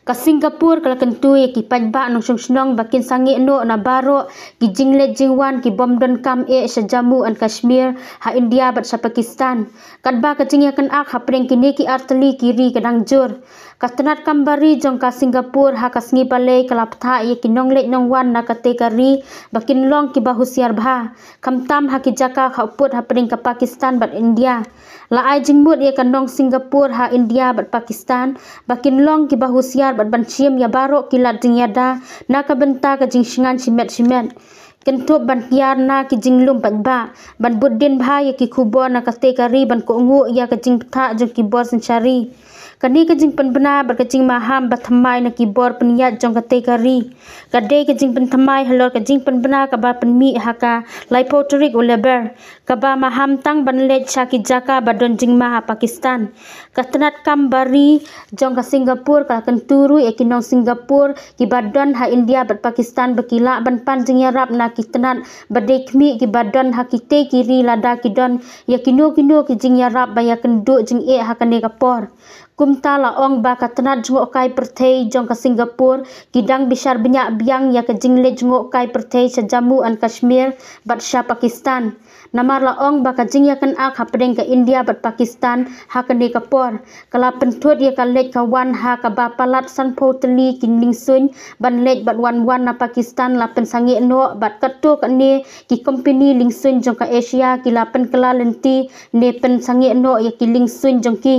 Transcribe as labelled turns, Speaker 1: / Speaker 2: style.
Speaker 1: Ka Singapore kala kentui ki pajba nong snong bakin sangi no na baro ki jingle jingwan ki bomdon kam sa Jammu and Kashmir ha India bat sa Pakistan kadba ka jingya kan ak ha preng kini ki arteli kiri kadang jur ka tenat kambari jong ka Singapore ha ka sngi balai kala ptha ye ki nongle nongwan na ka te kari bakin long ki bahusiar bha kamtam ha ki jaka ha put ha preng ka Pakistan bat India la ai jingmut ye kan nong Singapore ha India bat Pakistan bakin long ki bahusiar bat banciam ya baro kilat jing yada na ka benta ka jing shingan simet kentup ban kiar na ki jing lum pat ba ban buddin bha ya ki kubo na ka te kari ban ko ngu ya ka jing ptha jong ki bor sencari kani ka jing penbena bat ka jing maham bat thamai na ki bor peniat jong ka te kari ka de ka jing pen thamai halor ka jing penbena ka ba penmi ha ka lipotric uleber ka ba maham tang ban let cha ki jaka badon jing ma ha Pakistan ka tenat kam bari jong ka Singapore ka kenturu e kinong Singapore ki badon ha India bat Pakistan bakila ban pan jing yarap na ki tenat badekmi ki badon ha ki te kiri lada ki don ya kino ki jing yarap ba ya kendu jing e ha kane kapor kumta la ong ba ka tenat jungok kai perthei jong ka Singapore kidang bisar banyak biang ya ka jingle jungok kai perthei sa Jammu and Kashmir bat sha Pakistan namar la ong ba ka jing ya kan ak ha pedeng ka India bat Pakistan ha kane kapor kala penthut ya ka lek ka wan ha ka ba palat san poteli kinling sun ban lek bat wan na Pakistan la pen sangi no bat katu ka ne ki company ling sun jong ka Asia ki la pen kala lenti ne pen sangi no ya ki ling sun jong ki